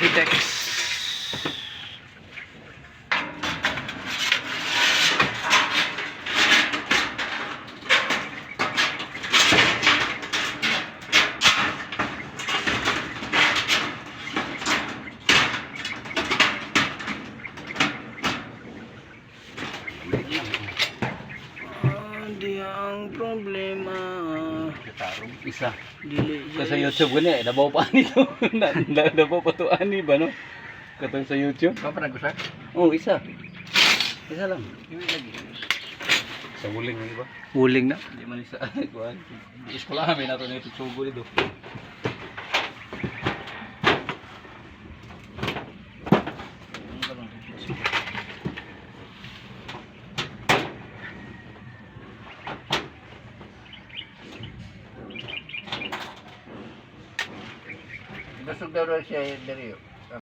architects. Hindi ang problema. Tarong isa. Dili Sa YouTube gani nabaw pa nito. Nabaw pa to ani ba no? Katong sa YouTube. Apa na gusak? Oh, isa. Isa lang. Hindi lagi. Sa wuling ni ba? Huling na. Di man isa kuan. Di eskwelahan may nato nito sugo dito. Busog daw siya dari.